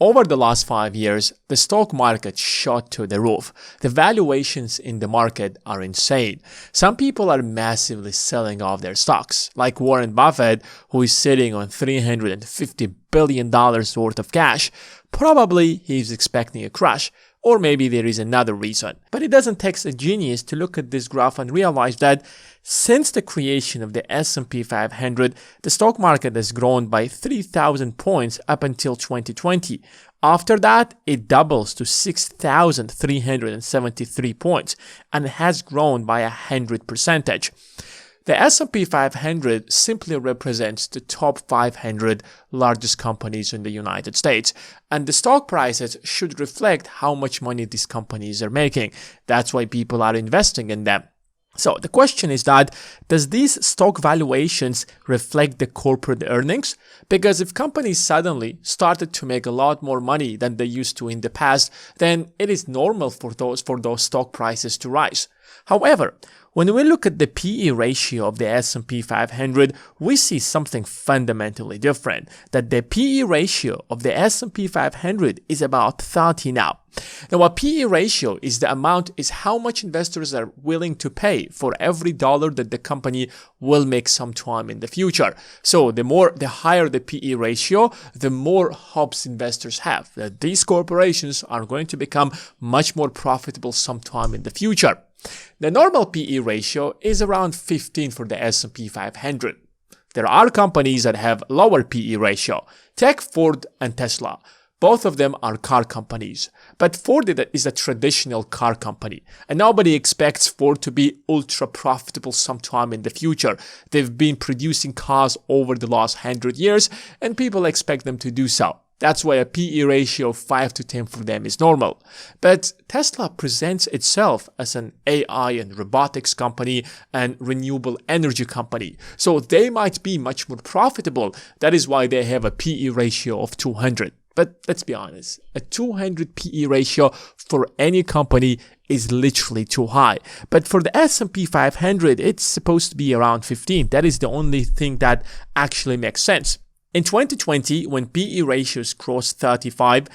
Over the last 5 years, the stock market shot to the roof. The valuations in the market are insane. Some people are massively selling off their stocks, like Warren Buffett, who is sitting on $350 billion worth of cash. Probably he's expecting a crash, or maybe there is another reason. But it doesn't take a genius to look at this graph and realize that since the creation of the S&P 500, the stock market has grown by 3,000 points up until 2020. After that, it doubles to 6,373 points and has grown by 100%. The S&P 500 simply represents the top 500 largest companies in the United States, and the stock prices should reflect how much money these companies are making. That's why people are investing in them. So the question is that, does these stock valuations reflect the corporate earnings? Because if companies suddenly started to make a lot more money than they used to in the past, then it is normal for those stock prices to rise. However, when we look at the PE ratio of the S&P 500, we see something fundamentally different, that the PE ratio of the S&P 500 is about 30 now. Now, a PE ratio is how much investors are willing to pay for every dollar that the company will make sometime in the future. So the higher the PE ratio, the more hopes investors have that these corporations are going to become much more profitable sometime in the future. The normal PE ratio is around 15 for the S&P 500. There are companies that have lower PE ratio. Take Ford and Tesla. Both of them are car companies. But Ford is a traditional car company, and nobody expects Ford to be ultra profitable sometime in the future. They've been producing cars over the last 100 years, and people expect them to do so. That's why a PE ratio of 5 to 10 for them is normal. But Tesla presents itself as an AI and robotics company and renewable energy company. So they might be much more profitable. That is why they have a PE ratio of 200. But let's be honest, a 200 PE ratio for any company is literally too high. But for the S&P 500, it's supposed to be around 15. That is the only thing that actually makes sense. In 2020, when PE ratios crossed 35,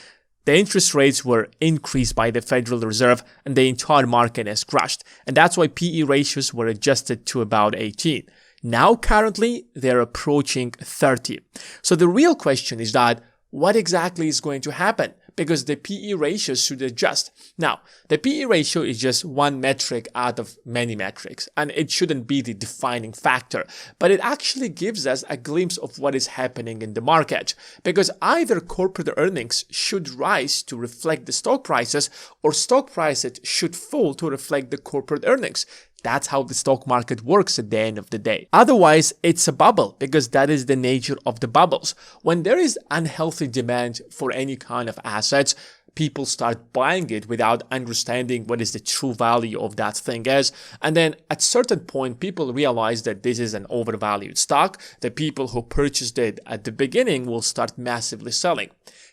the interest rates were increased by the Federal Reserve and the entire market has crashed. And that's why PE ratios were adjusted to about 18. Now, currently, they're approaching 30. So the real question is that, what exactly is going to happen? Because the PE ratios should adjust. Now, the PE ratio is just one metric out of many metrics, and it shouldn't be the defining factor, but it actually gives us a glimpse of what is happening in the market. Because either corporate earnings should rise to reflect the stock prices, or stock prices should fall to reflect the corporate earnings. That's how the stock market works at the end of the day. Otherwise, it's a bubble, because that is the nature of the bubbles. When there is unhealthy demand for any kind of assets, people start buying it without understanding what is the true value of that thing is. And then at a certain point, people realize that this is an overvalued stock. The people who purchased it at the beginning will start massively selling.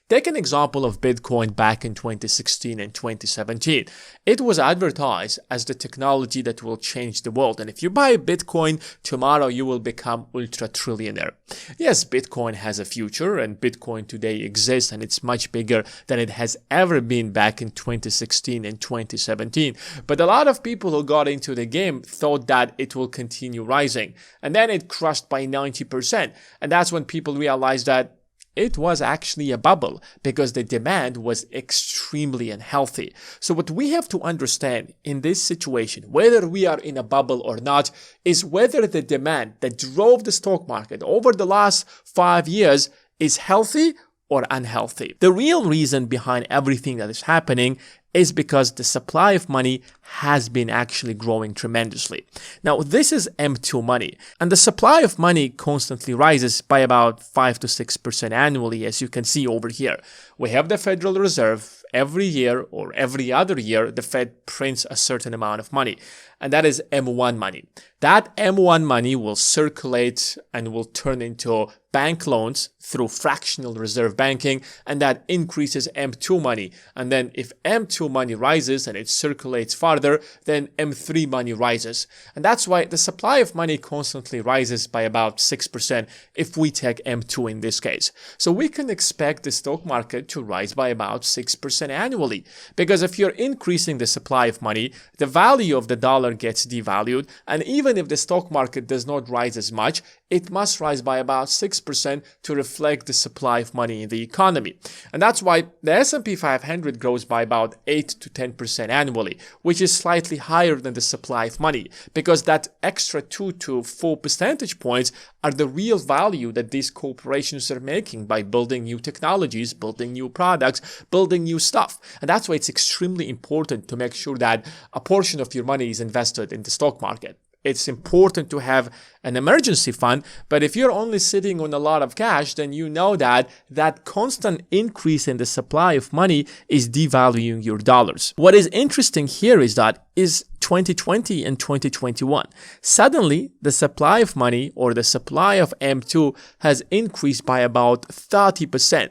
Take an example of Bitcoin back in 2016 and 2017. It was advertised as the technology that will change the world. And if you buy Bitcoin, tomorrow you will become ultra-trillionaire. Yes, Bitcoin has a future, and Bitcoin today exists, and it's much bigger than it has ever been back in 2016 and 2017. But a lot of people who got into the game thought that it will continue rising. And then it crashed by 90%. And that's when people realized that it was actually a bubble, because the demand was extremely unhealthy. So what we have to understand in this situation, whether we are in a bubble or not, is whether the demand that drove the stock market over the last 5 years is healthy or unhealthy. The real reason behind everything that is happening is because the supply of money has been actually growing tremendously. Now, this is M2 money, and the supply of money constantly rises by about 5 to 6% annually, as you can see over here. We have the Federal Reserve. Every year or every other year, the Fed prints a certain amount of money, and that is M1 money. That M1 money will circulate and will turn into bank loans through fractional reserve banking, and that increases M2 money. And then if M2 M2 money rises and it circulates farther, then M3 money rises. And that's why the supply of money constantly rises by about 6% if we take M2 in this case. So we can expect the stock market to rise by about 6% annually. Because if you're increasing the supply of money, the value of the dollar gets devalued. And even if the stock market does not rise as much, it must rise by about 6% to reflect the supply of money in the economy. And that's why the S&P 500 grows by about 8 to 10% annually, which is slightly higher than the supply of money, because that extra 2 to 4 percentage points are the real value that these corporations are making by building new technologies, building new products, building new stuff. And that's why it's extremely important to make sure that a portion of your money is invested in the stock market. It's important to have an emergency fund, but if you're only sitting on a lot of cash, then you know that that constant increase in the supply of money is devaluing your dollars. What is interesting here is 2020 and 2021. Suddenly, the supply of money or the supply of M2 has increased by about 30%.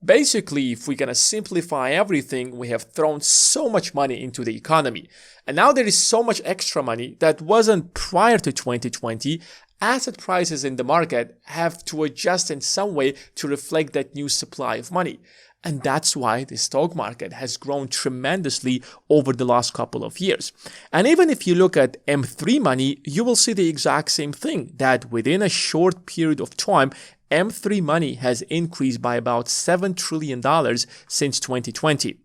Basically, if we're going to simplify everything, we have thrown so much money into the economy. And now there is so much extra money that wasn't prior to 2020. Asset prices in the market have to adjust in some way to reflect that new supply of money. And that's why the stock market has grown tremendously over the last couple of years. And even if you look at M3 money, you will see the exact same thing, that within a short period of time, M3 money has increased by about $7 trillion since 2020.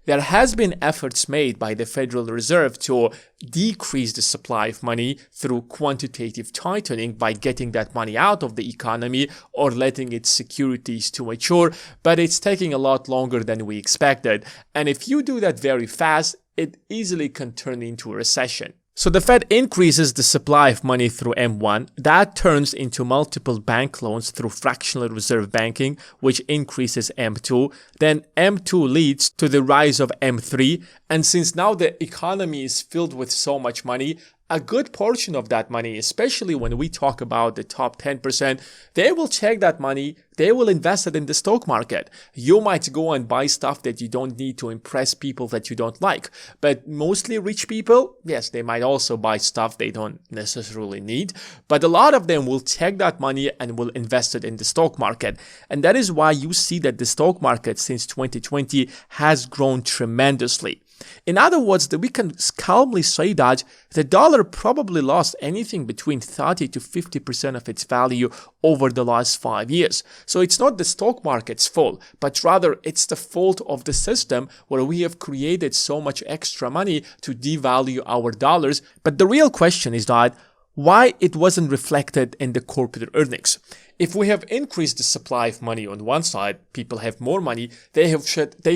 There has been efforts made by the Federal Reserve to decrease the supply of money through quantitative tightening by getting that money out of the economy or letting its securities to mature, but it's taking a lot longer than we expected. And if you do that very fast, it easily can turn into a recession. So the Fed increases the supply of money through M1. That turns into multiple bank loans through fractional reserve banking, which increases M2. Then M2 leads to the rise of M3. And since now the economy is filled with so much money, a good portion of that money, especially when we talk about the top 10%, they will take that money, they will invest it in the stock market. You might go and buy stuff that you don't need to impress people that you don't like. But mostly rich people, yes, they might also buy stuff they don't necessarily need. But a lot of them will take that money and will invest it in the stock market. And that is why you see that the stock market since 2020 has grown tremendously. In other words, we can calmly say that the dollar probably lost anything between 30 to 50% of its value over the last 5 years. So it's not the stock market's fault, but rather it's the fault of the system where we have created so much extra money to devalue our dollars. But the real question is that why it wasn't reflected in the corporate earnings. If we have increased the supply of money on one side, people have more money, they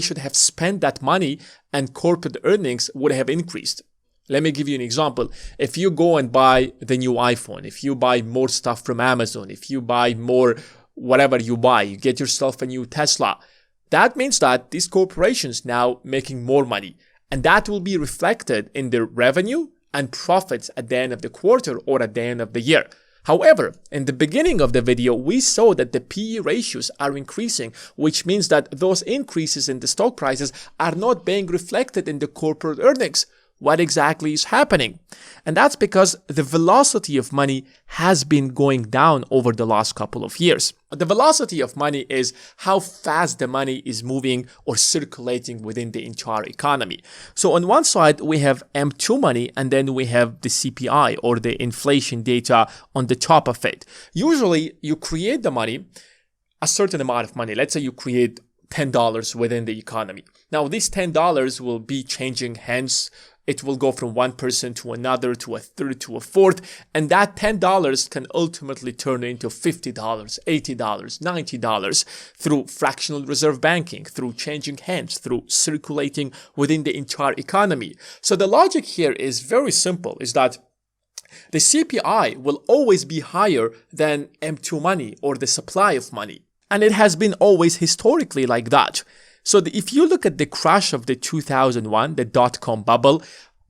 should have spent that money and corporate earnings would have increased. Let me give you an example. If you go and buy the new iPhone, if you buy more stuff from Amazon, if you buy more whatever you buy, you get yourself a new Tesla, that means that these corporations now making more money, and that will be reflected in their revenue and profits at the end of the quarter or at the end of the year. However, in the beginning of the video, we saw that the PE ratios are increasing, which means that those increases in the stock prices are not being reflected in the corporate earnings. What exactly is happening? And that's because the velocity of money has been going down over the last couple of years. The velocity of money is how fast the money is moving or circulating within the entire economy. So on one side, we have M2 money, and then we have the CPI or the inflation data on the top of it. Usually, you create the money, a certain amount of money. Let's say you create $10 within the economy. Now, these $10 will be changing hands. It will go from one person to another, to a third, to a fourth, and that $10 can ultimately turn into $50, $80, $90 through fractional reserve banking, through changing hands, through circulating within the entire economy. So the logic here is very simple, is that the CPI will always be higher than M2 money or the supply of money. And it has been always historically like that. So if you look at the crash of the 2001, the dot-com bubble,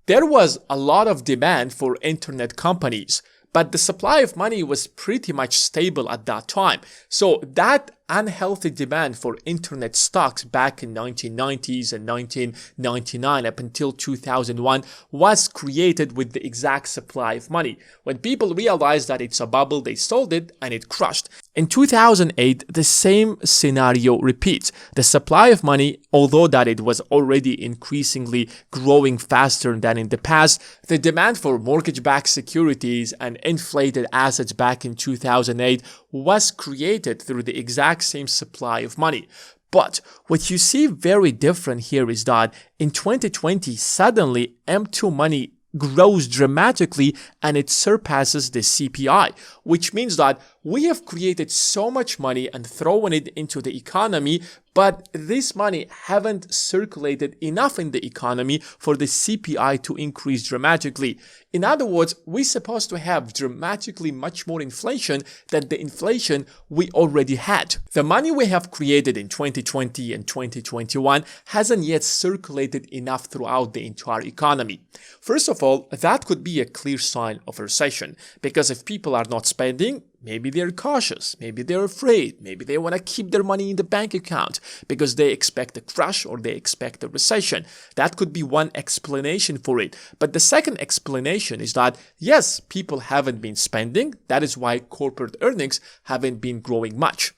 there was a lot of demand for internet companies, but the supply of money was pretty much stable at that time. So that unhealthy demand for internet stocks back in 1990s and 1999 up until 2001 was created with the exact supply of money. When people realized that it's a bubble, they sold it and it crashed. In 2008, the same scenario repeats. The supply of money, although that it was already increasingly growing faster than in the past, the demand for mortgage-backed securities and inflated assets back in 2008 was created through the exact same supply of money. But what you see very different here is that in 2020, suddenly M2 money grows dramatically and it surpasses the CPI, which means that we have created so much money and thrown it into the economy, but this money haven't circulated enough in the economy for the CPI to increase dramatically. In other words, we're supposed to have dramatically much more inflation than the inflation we already had. The money we have created in 2020 and 2021 hasn't yet circulated enough throughout the entire economy. First of all, that could be a clear sign of a recession, because if people are not spending, maybe they're cautious, maybe they're afraid, maybe they want to keep their money in the bank account because they expect a crash or they expect a recession. That could be one explanation for it. But the second explanation is that, yes, people haven't been spending. That is why corporate earnings haven't been growing much.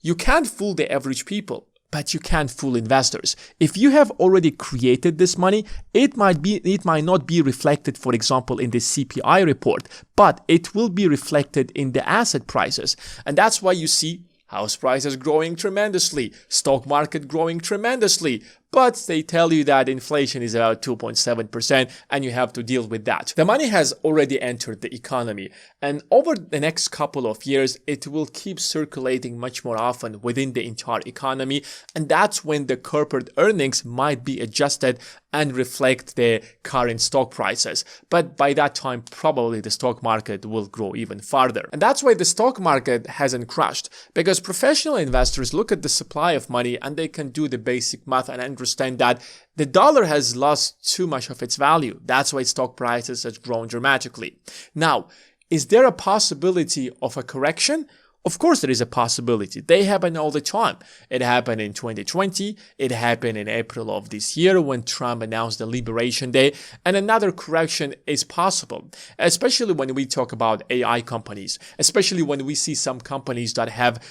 You can't fool the average people, but you can't fool investors. If you have already created this money, it might not be reflected, for example, in the CPI report, but it will be reflected in the asset prices. And that's why you see house prices growing tremendously, stock market growing tremendously, but they tell you that inflation is about 2.7% and you have to deal with that. The money has already entered the economy, and over the next couple of years, it will keep circulating much more often within the entire economy, and that's when the corporate earnings might be adjusted and reflect the current stock prices. But by that time, probably the stock market will grow even farther. And that's why the stock market hasn't crashed, because professional investors look at the supply of money and they can do the basic math and understand that the dollar has lost too much of its value. That's why stock prices have grown dramatically. Now, is there a possibility of a correction? Of course there is a possibility. They happen all the time. It happened in 2020. It happened in April of this year when Trump announced the Liberation Day. And another correction is possible, especially when we talk about AI companies, especially when we see some companies that have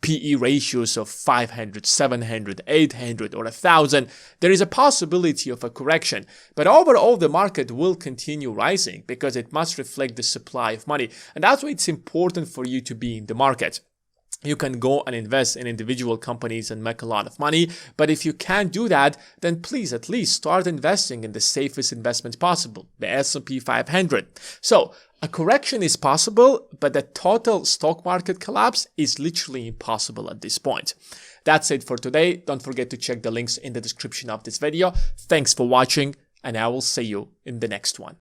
PE ratios of 500, 700, 800, or 1,000, there is a possibility of a correction. But overall, the market will continue rising because it must reflect the supply of money. And that's why it's important for you to be in the market. You can go and invest in individual companies and make a lot of money. But if you can't do that, then please at least start investing in the safest investment possible, the S&P 500. So a correction is possible, but the total stock market collapse is literally impossible at this point. That's it for today. Don't forget to check the links in the description of this video. Thanks for watching, and I will see you in the next one.